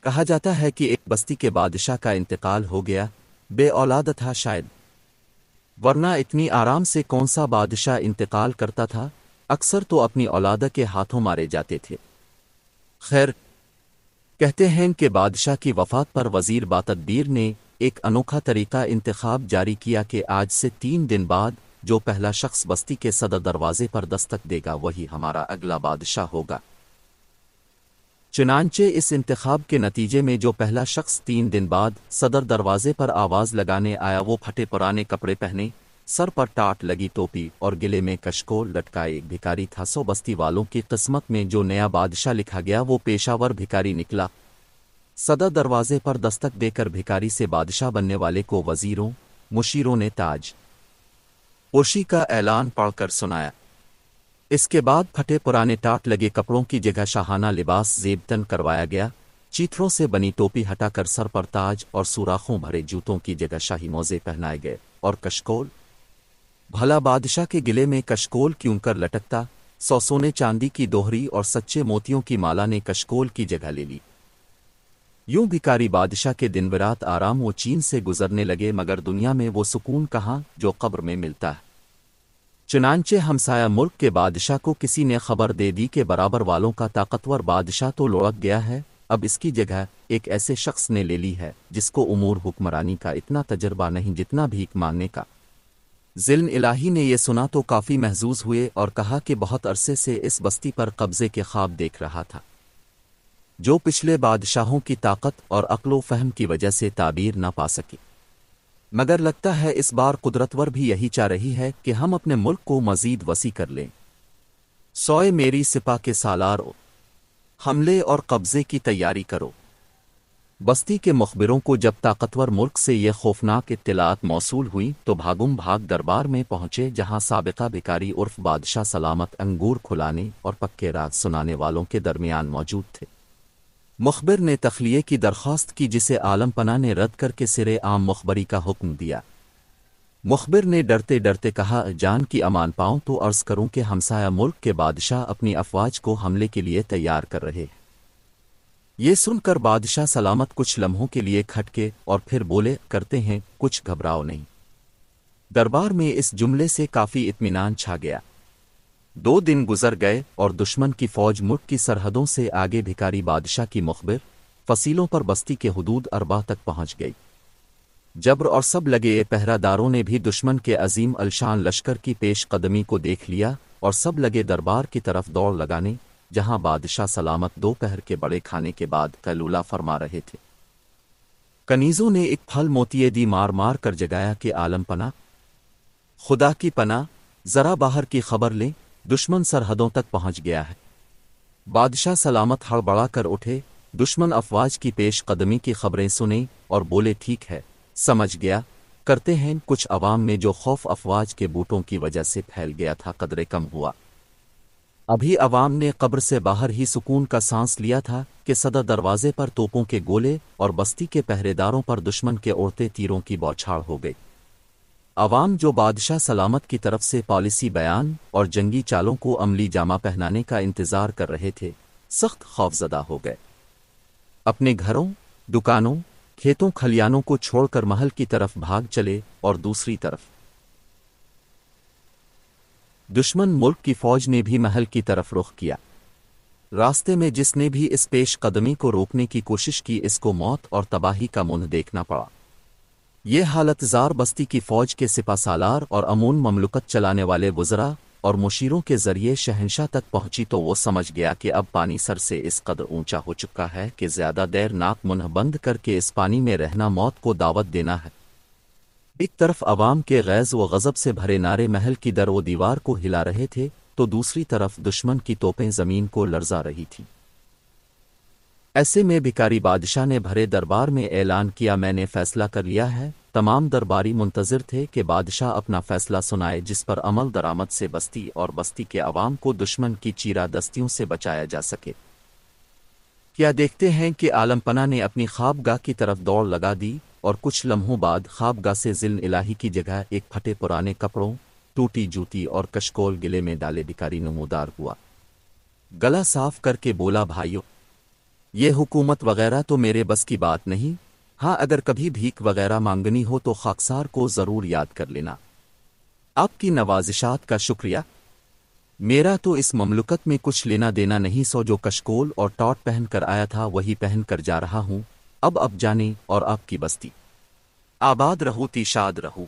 کہا جاتا ہے کہ ایک بستی کے بادشاہ کا انتقال ہو گیا، بے اولاد تھا شاید، ورنہ اتنی آرام سے کون سا بادشاہ انتقال کرتا تھا، اکثر تو اپنی اولاد کے ہاتھوں مارے جاتے تھے۔ خیر، کہتے ہیں کہ بادشاہ کی وفات پر وزیر باتدبیر نے ایک انوکھا طریقہ انتخاب جاری کیا کہ آج سے 3 دن بعد جو پہلا شخص بستی کے صدر دروازے پر دستک دے گا وہی ہمارا اگلا بادشاہ ہوگا۔ چنانچہ اس انتخاب کے نتیجے میں جو پہلا شخص 3 دن بعد صدر دروازے پر آواز لگانے آیا وہ پھٹے پرانے کپڑے پہنے، سر پر ٹاٹ لگی ٹوپی اور گلے میں کشکول لٹکائے ایک بھکاری تھا۔ بستی والوں کی قسمت میں جو نیا بادشاہ لکھا گیا وہ پیشاور بھکاری نکلا۔ صدر دروازے پر دستک دے کر بھکاری سے بادشاہ بننے والے کو وزیروں، مشیروں نے تاج پوشی کا اعلان پڑھ کر سنایا۔ اس کے بعد پھٹے پرانے ٹاٹ لگے کپڑوں کی جگہ شاہانہ لباس زیب تن کروایا گیا، چیتھروں سے بنی ٹوپی ہٹا کر سر پر تاج اور سوراخوں بھرے جوتوں کی جگہ شاہی موزے پہنائے گئے اور کشکول۔ بھلا بادشاہ کے گلے میں کشکول کیوں کر لٹکتا؟ سونے چاندی کی دوہری اور سچے موتیوں کی مالا نے کشکول کی جگہ لے لی۔ یوں بھکاری بادشاہ کے دن برات آرام و چین سے گزرنے لگے، مگر دنیا میں وہ سکون کہاں جو قبر میں ملتا ہے۔ چنانچہ ہمسایہ ملک کے بادشاہ کو کسی نے خبر دے دی کہ برابر والوں کا طاقتور بادشاہ تو لڑک گیا ہے، اب اس کی جگہ ایک ایسے شخص نے لے لی ہے جس کو امور حکمرانی کا اتنا تجربہ نہیں جتنا بھیک مانگنے کا۔ ذل الہی نے یہ سنا تو کافی محظوظ ہوئے اور کہا کہ بہت عرصے سے اس بستی پر قبضے کے خواب دیکھ رہا تھا، جو پچھلے بادشاہوں کی طاقت اور عقل و فہم کی وجہ سے تعبیر نہ پا سکی، مگر لگتا ہے اس بار قدرتور بھی یہی چاہ رہی ہے کہ ہم اپنے ملک کو مزید وسیع کر لیں۔ سوئے میری سپاہ کے سالارو، حملے اور قبضے کی تیاری کرو۔ بستی کے مخبروں کو جب طاقتور ملک سے یہ خوفناک اطلاعات موصول ہوئیں تو بھاگم بھاگ دربار میں پہنچے، جہاں سابقہ بھکاری عرف بادشاہ سلامت انگور کھلانے اور پکے راز سنانے والوں کے درمیان موجود تھے۔ مخبر نے تخلیے کی درخواست کی جسے عالم پناہ نے رد کر کے سرے عام مخبری کا حکم دیا۔ مخبر نے ڈرتے ڈرتے کہا، جان کی امان پاؤں تو عرض کروں کہ ہمسایہ ملک کے بادشاہ اپنی افواج کو حملے کے لیے تیار کر رہے ہیں۔ یہ سن کر بادشاہ سلامت کچھ لمحوں کے لیے کھٹکے اور پھر بولے، کرتے ہیں، کچھ گھبراؤ نہیں۔ دربار میں اس جملے سے کافی اطمینان چھا گیا۔ 2 دن گزر گئے اور دشمن کی فوج ملک کی سرحدوں سے آگے بھکاری بادشاہ کی مخبر فصیلوں پر بستی کے حدود اربا تک پہنچ گئی۔ جبر اور سب لگے پہرہ داروں نے بھی دشمن کے عظیم الشان لشکر کی پیش قدمی کو دیکھ لیا اور سب لگے دربار کی طرف دوڑ لگانے، جہاں بادشاہ سلامت دوپہر کے بڑے کھانے کے بعد قیلولہ فرما رہے تھے۔ کنیزوں نے ایک پھل موتیے دی مار مار کر جگایا کہ عالم پناہ، خدا کی پناہ، ذرا باہر کی خبر لیں، دشمن سرحدوں تک پہنچ گیا ہے۔ بادشاہ سلامت ہڑبڑا کر اٹھے، دشمن افواج کی پیش قدمی کی خبریں سنیں اور بولے، ٹھیک ہے، سمجھ گیا، کرتے ہیں۔ کچھ عوام میں جو خوف افواج کے بوٹوں کی وجہ سے پھیل گیا تھا قدرے کم ہوا۔ ابھی عوام نے قبر سے باہر ہی سکون کا سانس لیا تھا کہ صدر دروازے پر توپوں کے گولے اور بستی کے پہرے داروں پر دشمن کے اڑتے تیروں کی بوچھاڑ ہو گئی۔ عوام جو بادشاہ سلامت کی طرف سے پالیسی بیان اور جنگی چالوں کو عملی جامہ پہنانے کا انتظار کر رہے تھے، سخت خوفزدہ ہو گئے۔ اپنے گھروں، دکانوں، کھیتوں کھلیانوں کو چھوڑ کر محل کی طرف بھاگ چلے اور دوسری طرف دشمن ملک کی فوج نے بھی محل کی طرف رخ کیا۔ راستے میں جس نے بھی اس پیش قدمی کو روکنے کی کوشش کی اس کو موت اور تباہی کا منہ دیکھنا پڑا۔ یہ حالت زار بستی کی فوج کے سپہ سالار اور امون مملکت چلانے والے وزراء اور مشیروں کے ذریعے شہنشاہ تک پہنچی تو وہ سمجھ گیا کہ اب پانی سر سے اس قدر اونچا ہو چکا ہے کہ زیادہ دیر ناک منہ بند کر کے اس پانی میں رہنا موت کو دعوت دینا ہے۔ ایک طرف عوام کے غیظ و غضب سے بھرے نعرے محل کی در و دیوار کو ہلا رہے تھے تو دوسری طرف دشمن کی توپیں زمین کو لرزا رہی تھیں۔ ایسے میں بھکاری بادشاہ نے بھرے دربار میں اعلان کیا، میں نے فیصلہ کر لیا ہے۔ تمام درباری منتظر تھے کہ بادشاہ اپنا فیصلہ سنائے جس پر عمل درآمد سے بستی اور بستی کے عوام کو دشمن کی چیرہ دستیوں سے بچایا جا سکے۔ کیا دیکھتے ہیں کہ عالم پناہ نے اپنی خوابگاہ کی طرف دوڑ لگا دی اور کچھ لمحوں بعد خوابگاہ سے ذل الہی کی جگہ ایک پھٹے پرانے کپڑوں، ٹوٹی جوتی اور کشکول گلے میں ڈالے بھکاری نمودار ہوا۔ گلا صاف کر کے بولا، بھائیو، یہ حکومت وغیرہ تو میرے بس کی بات نہیں، ہاں اگر کبھی بھیک وغیرہ مانگنی ہو تو خاکسار کو ضرور یاد کر لینا۔ آپ کی نوازشات کا شکریہ۔ میرا تو اس مملکت میں کچھ لینا دینا نہیں، سو جو کشکول اور ٹاٹ پہن کر آیا تھا وہی پہن کر جا رہا ہوں۔ اب جانے اور آپ کی بستی آباد رہو تی شاد رہو۔